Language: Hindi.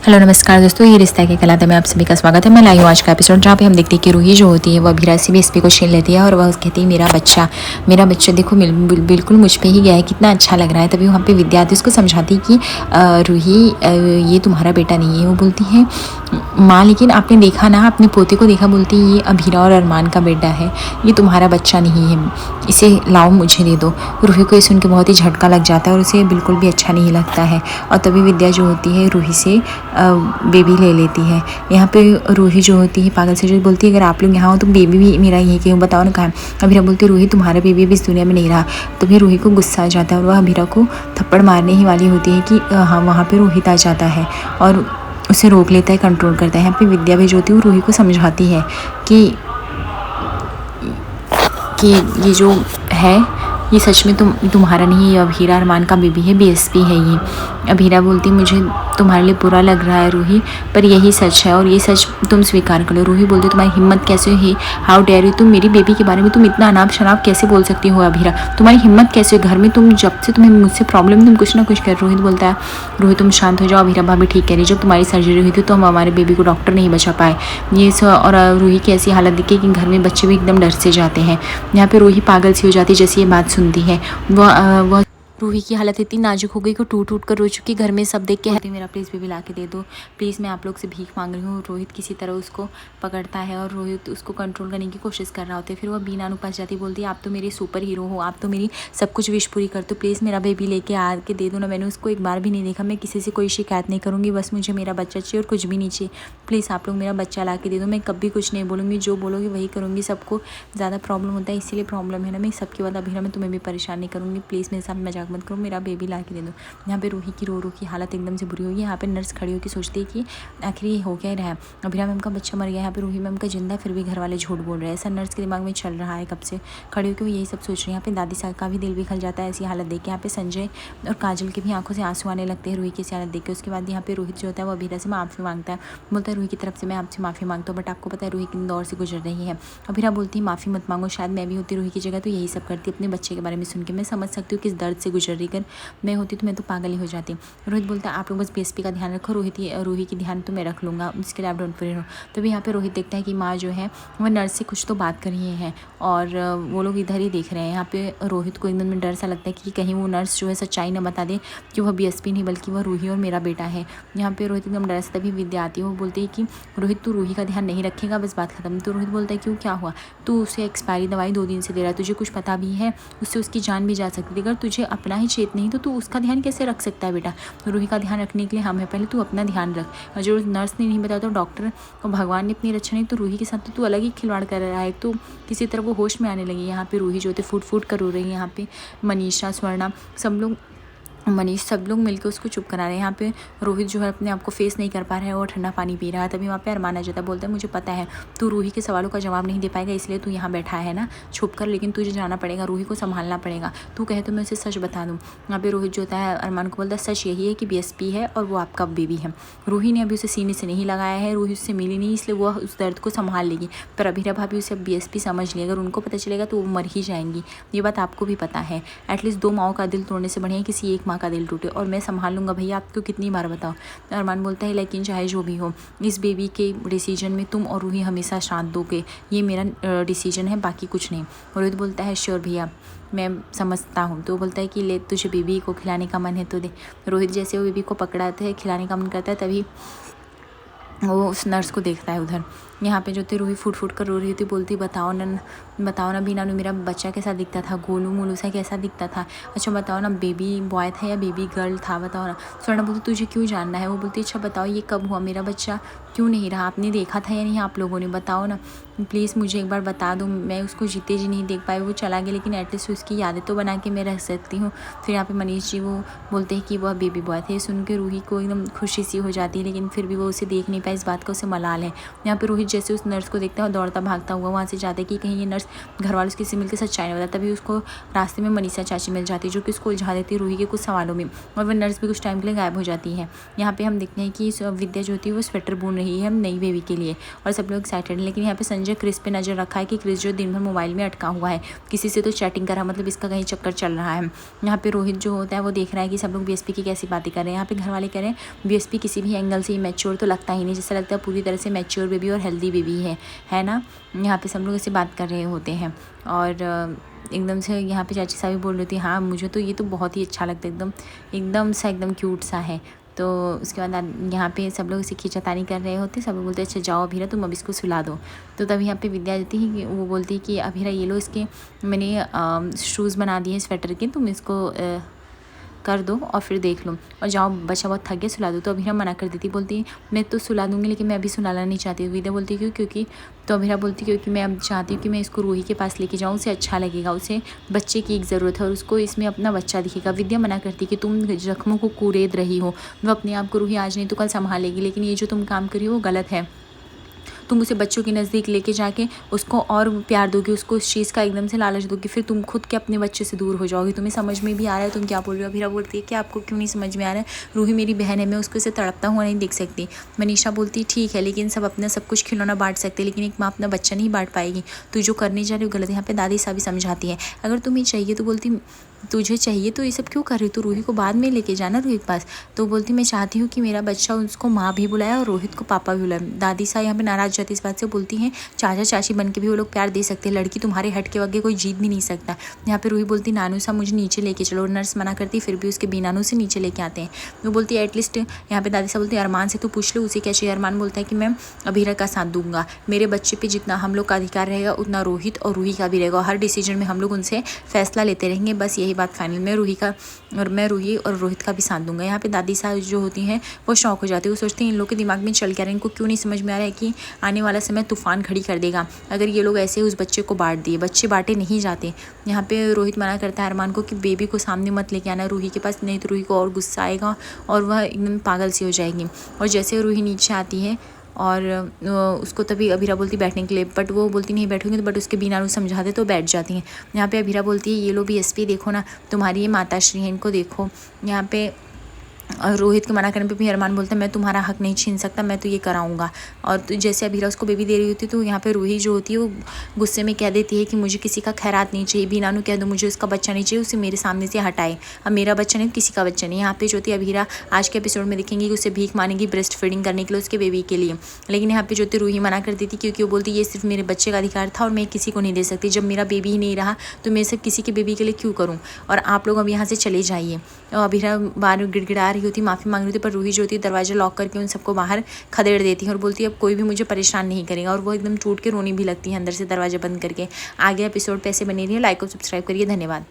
हेलो नमस्कार दोस्तों, ये रिश्ता के कलाते में आप सभी का स्वागत है। मैं लाई हूँ आज का एपिसोड जहाँ पे हम देखते हैं कि रूही जो होती है वह अभीरा से भी एसपी को छीन लेती है और वह कहती है मेरा बच्चा देखो बिल्कुल मुझ पे ही गया है, कितना अच्छा लग रहा है। तभी वहाँ पे विद्यार्थी उसको समझाती कि रूही ये तुम्हारा बेटा नहीं है। वो बोलती है माँ लेकिन आपने देखा ना, अपने पोते को देखा। बोलती है ये अभीरा और अरमान का बेटा है, ये तुम्हारा बच्चा नहीं है, इसे लाओ मुझे दे दो। रूही को ये सुन के बहुत ही झटका लग जाता है और उसे बिल्कुल भी अच्छा नहीं लगता है। और तभी विद्या जो होती है रूही से बेबी ले लेती है। यहाँ पे रूही जो होती है पागल से जो बोलती है अगर आप लोग यहाँ हो तो बेबी भी मेरा ही है, क्यों बताओ ना कहाँ है। अभीरा बोलती है रूही तुम्हारा बेबी भी इस दुनिया में नहीं रहा। तभी रूही को गुस्सा आ जाता है और वह अभीरा को थप्पड़ मारने ही वाली होती है कि हाँ वहाँ पे रोहित आ जाता है और उसे रोक लेता है, कंट्रोल करता है। यहाँ पे विद्या भी जो होती है वो रूही को समझाती है कि ये जो है ये सच में तुम्हारा नहीं है, ये अभीरा अरमान का बेबी है, बीएसपी है ये। अभीरा बोलती मुझे तुम्हारे लिए बुरा लग रहा है रूही, पर यही सच है और ये सच तुम स्वीकार कर लो। रूही बोलती तुम्हारी हिम्मत कैसे है, हाउ डेयर यू, तुम मेरी बेबी के बारे में तुम इतना अनाप शनाप कैसे बोल सकती हो अभीरा, तुम्हारी हिम्मत कैसे है घर में, तुम जब से तुम्हें मुझसे प्रॉब्लम तुम कुछ ना कुछ कर। रोहित बोलता है रोहित तुम शांत हो जाओ, अभीरा भाभी ठीक कह रही, जब तुम्हारी सर्जरी हुई थी तो हम हमारे बेबी को डॉक्टर नहीं बचा पाए। ये और रूही की ऐसी हालत दिखी कि घर में बच्चे भी एकदम डर से जाते हैं। यहाँ पे रूही पागल सी हो जाती है जैसे ये बात सुनती है। वह रूही की हालत इतनी नाजुक हो गई कि टूट टूट कर रो चुकी। घर में सब देख के कहती मेरा प्लीज़ बेबी ला के दे दो, प्लीज़ मैं आप लोग से भीख मांग रही हूँ। रोहित किसी तरह उसको पकड़ता है और रोहित उसको कंट्रोल करने की कोशिश कर रहा होता है। फिर वह बीना पास जाती बोलती है आप तो मेरी सुपर हीरो हो, आप तो मेरी सब कुछ विश पूरी करते हो, प्लीज़ मेरा बेबी लेके आ के दे दो ना। मैंने उसको एक बार भी नहीं देखा, मैं किसी से कोई शिकायत नहीं करूँगी, बस मुझे मेरा बच्चा चाहिए और कुछ भी नहीं चाहिए। प्लीज़ आप लोग मेरा बच्चा ला के दे दो, मैं कभी कुछ नहीं बोलूँगी, जो बोलोगी वही करूँगी। सबको ज़्यादा प्रॉब्लम होता है इसीलिए प्रॉब्लम है ना, मैं सबके बाद अभी मैं तुम्हें भी परेशान नहीं करूँगी, प्लीज़ मेरे साथ मजाक मत करो, मेरा बेबी ला के दे दो। यहाँ पे रूही की रो की हालत एकदम से बुरी होगी। यहाँ पे नर्स खड़ी होकर सोचती है कि आखिर ये हो क्या रहा है, अभीरा मैम का बच्चा मर गया, यहाँ पे रूही मैम का जिंदा, फिर भी घर वाले झूठ बोल रहे हैं, ऐसा नर्स के दिमाग में चल रहा है कब से। खड़ी होकर वो यही सब सोच रही है। यहाँ पे दादी साहब का भी दिल भी खल जाता है ऐसी हालत देख के। यहाँ पे संजय और काजल की भी आंखों से आंसू आने लगते हैं रूही की हालत देख के। उसके बाद यहाँ पे रोहित जो होता है वो अभीरा से माफ़ी मांगता है, बोलता है रूही की तरफ से मैं आपसे माफ़ी मांगता हूँ, बट आपको पता है रूही किन दौर से गुजर रही है। अभीरा बोलती है माफ़ी मत मांगो, शायद मैं भी होती रूही की जगह तो यही सब करती, अपने बच्चे के बारे में सुन के मैं समझ सकती हूँ किस दर्द से गुजर रही, कर मैं होती तो मैं तो पागल ही हो जाती। रोहित बोलता है आप लोग बस बीएसपी का ध्यान रखो, रूही की ध्यान तो मैं रख लूँगा, इसके लिए आप डोंट वरी हो। तभी यहाँ पे रोहित देखता है कि माँ जो है वह नर्स से कुछ तो बात कर रही है और वो लोग इधर ही देख रहे हैं। यहाँ पे रोहित को एकदम डर सा लगता है कि कहीं वो नर्स जो है सच्चाई न बता दे कि वह बीएसपी नहीं बल्कि वह रूही और मेरा बेटा है। यहाँ पे रोहित एकदम डर से, तभी विद्या आती है, वो बोलती है कि रोहित तू रूही का ध्यान नहीं रखेगा, बस बात खत्म। तो रोहित बोलता है क्यों, क्या हुआ, तू उसे एक्सपायरी दवाई 2 दिन से दे रहा है, तुझे कुछ पता भी है उससे उसकी जान भी जा सकती है, अगर तुझे अपना ही चेत नहीं तो तू उसका ध्यान कैसे रख सकता है बेटा। रूही का ध्यान रखने के लिए हम है, पहले तू अपना ध्यान रख, और जो नर्स ने नहीं बताया तो डॉक्टर और भगवान ने इतनी रक्षा नहीं, तो रूही के साथ तो तू अलग ही खिलवाड़ कर रहा है। तो किसी तरह वो होश में आने लगी। यहाँ पे रूही जो थे फूट फूट कर रो रही है। यहाँ पे मनीषा, स्वर्णा, सब लोग मिलकर उसको चुप करा रहे हैं। यहाँ पे रोहित जो है अपने आप को फेस नहीं कर पा रहा है और ठंडा पानी पी रहा है। तभी वहाँ पे अरमान आ जाता है, बोलता है मुझे पता है तू रूही के सवालों का जवाब नहीं दे पाएगा, इसलिए तू यहाँ बैठा है ना छुप कर, लेकिन तुझे जाना पड़ेगा, रूही को संभालना पड़ेगा, तू कहे तो मैं उसे सच बता दूँ। यहाँ पे रोहित जो होता है अरमान को बोलता है सच यही है कि बीएसपी है और वो आपका बेबी है। रूही ने अभी उसे सीने से नहीं लगाया है, रूही उससे मिली नहीं, इसलिए वह उस दर्द को संभाल लेगी, पर अभीरा भाभी उसे बीएसपी समझ ली, अगर उनको पता चलेगा तो वो मर ही जाएंगी। ये बात आपको भी पता है, एटलीस्ट 2 माओं का दिल तोड़ने से बढ़िया किसी एक माँ का दिल टूटे, और मैं संभाल लूँगा भैया, आपको कितनी बार बताओ। अरमान बोलता है लेकिन चाहे जो भी हो इस बेबी के डिसीजन में तुम और रूही हमेशा साथ दोगे, ये मेरा डिसीजन है, बाकी कुछ नहीं। रोहित बोलता है श्योर भैया मैं समझता हूँ। तो बोलता है कि ले तुझे बेबी को खिलाने का मन है तो दे। रोहित जैसे वो बेबी को पकड़ाते हैं, खिलाने का मन करता है, तभी वो उस नर्स को देखता है उधर। यहाँ पे जो थी रूही फूट फूट कर रो रही थी, बोलती बताओ ना बीना मेरा बच्चा कैसा दिखता था, गोलू मोलू सा कैसा दिखता था, अच्छा बताओ ना बेबी बॉय था या बेबी गर्ल था, बताओ ना। स्वर्ण बोलती तुझे क्यों जानना है, वो बोलती अच्छा बताओ ये कब हुआ, मेरा बच्चा क्यों नहीं रहा, आपने देखा था या नहीं आप लोगों ने, बताओ ना प्लीज़ मुझे एक बार बता दो, मैं उसको जीते जी नहीं देख पाई, वो चला गया लेकिन एटलीस्ट उसकी यादें तो बना के मैं रह सकती हूँ। फिर यहाँ पे मनीष जी वो बोलते हैं कि वह बेबी बॉय थे। सुन के रूही को एकदम खुशी सी हो जाती है, लेकिन फिर भी वो उसे देख नहीं का इस बात का उसे मलाल है। यहाँ पे रोहित जैसे उस नर्स को देखता है और दौड़ता भागता हुआ वहाँ से जाता है कि कहीं ये नर्स घर वालों से मिलकर सच्चाई नहीं बताता। तभी उसको रास्ते में मनीषा चाची मिल जाती है जो कि उसको उलझा देती है रूही के कुछ सवालों में, और वह नर्स भी कुछ टाइम के लिए गायब हो जाती है। यहाँ पे हम देखते हैं कि विद्या जो होती है वो स्वेटर बुन रही है हम नई बेबी के लिए, और सब लोग एक्साइटेड हैं। लेकिन यहाँ पे संजय क्रिस पे नजर रखा है कि क्रिस जो दिन भर मोबाइल में अटका हुआ है, किसी से तो चैटिंग कर रहा है, मतलब इसका कहीं चक्कर चल रहा है। यहाँ पे रोहित जो होता है वो देख रहा है कि सब लोग बीएसपी की कैसी बातें कर रहे हैं। यहाँ पे घर वाले कह रहे हैं बीएसपी किसी भी एंगल से मैच्योर तो लगता ही नहीं, जैसे लगता है पूरी तरह से मैच्योर बेबी और हेल्दी बेबी है ना। यहाँ पे सब लोग ऐसे बात कर रहे होते हैं, और एकदम से यहाँ पे चाची साहब भी बोल रही थी हाँ मुझे तो ये तो बहुत ही अच्छा लगता है, एकदम क्यूट सा है। तो उसके बाद यहाँ पे सब लोग इसे खींचातानी कर रहे होते, सब लोग बोलते अच्छा जाओ अभीरा तुम अब इसको सुला दो। तो तब यहाँ पे विद्या देती है कि वो बोलती है कि अभीरा ये लो इसके मैंने शूज़ बना दिए स्वेटर के, तुम इसको कर दो और फिर देख लो, और जाओ बच्चा बहुत थक गया सुला दो। तो अभीरा मना कर देती, बोलती मैं तो सुला दूँगी लेकिन मैं अभी सुलाना नहीं चाहती। विद्या बोलती क्यों? क्योंकि तो अभीरा बोलती क्योंकि मैं अब चाहती हूँ कि मैं इसको रूही के पास लेके जाऊँ, उसे अच्छा लगेगा, उसे बच्चे की एक ज़रूरत है और उसको इसमें अपना बच्चा दिखेगा। विद्या मना करती कि तुम जख्मों को कुरेद रही हो, वो अपने आप को रूही आज नहीं तो कल संभालेगी, लेकिन ये जो तुम काम करी हो वो गलत है। तुम उसे बच्चों के नज़दीक लेके जाके उसको और प्यार दोगी, उसको उस चीज़ का एकदम से लालच दोगी, फिर तुम खुद के अपने बच्चे से दूर हो जाओगी। तुम्हें समझ में भी आ रहा है तुम क्या बोल रही हो? अभीरा बोलती है कि आपको क्यों नहीं समझ में आ रहा है, रूही मेरी बहन है, मैं उसको इसे तड़पता हुआ नहीं देख सकती। मनीषा बोलती ठीक है लेकिन सब अपना सब कुछ खिलौना बांट सकते, लेकिन एक माँ अपना बच्चा नहीं बांट पाएगी, तू जो करने जा रही हो गलत है। यहाँ पे दादी साहब भी समझाती है अगर तुम्हें चाहिए तो बोलती तुझे चाहिए तो ये सब क्यों कर रही, तू रूही को बाद में लेके जाना रूही के पास। तो बोलती मैं चाहती हूँ कि मेरा बच्चा उसको माँ भी बुलाए और रोहित को पापा भी बुलाए। दादी साहब यहाँ पे नाराज जाती इस बात से, बोलती हैं चाचा चाची बन के भी वो लोग प्यार दे सकते हैं, लड़की तुम्हारे हट के वगे कोई जीत भी नहीं सकता। यहाँ पे रूही बोलती नानू साहब मुझे नीचे लेके चलो, नर्स मना करती फिर भी उसके बीनानू से नीचे लेके आते हैं। वो बोलती है एटलीस्ट यहाँ पे दादी साहब बोलती है अरमान से तो पूछ लो उसे क्या चाहिए। अरमान बोलता है कि मैं अभीरा का साथ दूंगा, मेरे बच्चे पे जितना हम लोग का अधिकार रहेगा उतना रोहित और रूही का भी रहेगा, हर डिसीजन में हम लोग उनसे फैसला लेते रहेंगे, बस यही बात फाइनल। मैं रूही और रोहित का भी साथ दूंगा। यहाँ पे दादी साहब जो होती हैं वो शौक हो जाती है, वो सोचती हैं इन लोग के दिमाग में चल क्या रहा है, इनको क्यों नहीं समझ में आ रहा है कि आने वाला समय तूफान खड़ी कर देगा अगर ये लोग ऐसे उस बच्चे को बांट दिए। बच्चे बांटे नहीं जाते। यहाँ पे रोहित मना करता है अरमान को कि बेबी को सामने मत लेके आना रूही के पास, नहीं तो रूही को और गुस्सा आएगा और वह एकदम पागल सी हो जाएगी। और जैसे रूही नीचे आती है और उसको तभी अभीरा बोलती बैठने के लिए, बट वो बोलती नहीं बैठूंगी, तो बट उसके बिना समझाते तो बैठ जाती हैं। यहाँ पे अभीरा बोलती है ये लो बीएसपी देखो ना, तुम्हारी ये माताश्री है, इनको देखो। यहाँ पे रोहित के मना करने पे भी अरमान बोलता है मैं तुम्हारा हक नहीं छीन सकता, मैं तो ये कराऊंगा। और तो जैसे अभीरा उसको बेबी दे रही होती है तो यहाँ पे रूही जो होती है वो गुस्से में कह देती है कि मुझे किसी का खैरात नहीं चाहिए, बीनानू कह दो मुझे उसका बच्चा नहीं चाहिए, उसे मेरे सामने से हटाए, अब मेरा बच्चा नहीं किसी का बच्चा नहीं। यहाँ पे जो होती है अभीरा आज के एपिसोड में दिखेंगे कि उसे भीख मांगेगी ब्रेस्ट फीडिंग करने के लिए उसके बेबी के लिए, लेकिन यहाँ पे जो होती है रूही मना कर देती क्योंकि वो बोलती ये सिर्फ मेरे बच्चे का अधिकार था और मैं किसी को नहीं दे सकती, जब मेरा बेबी ही नहीं रहा तो मैं सिर्फ किसी के बेबी के लिए क्यों करूँ, और आप लोग अब यहाँ से चले जाइए। और अभीरा बार गिड़गिड़ा रही होती, माफ़ी मांग रही होती, पर रूही जो होती है दरवाजा लॉक करके उन सबको बाहर खदेड़ देती है और बोलती है अब कोई भी मुझे परेशान नहीं करेगा, और वो एकदम टूट के रोनी भी लगती है अंदर से दरवाजा बंद करके। आगे एपिसोड पे ऐसे बने रहिए, लाइक और सब्सक्राइब करिए, धन्यवाद।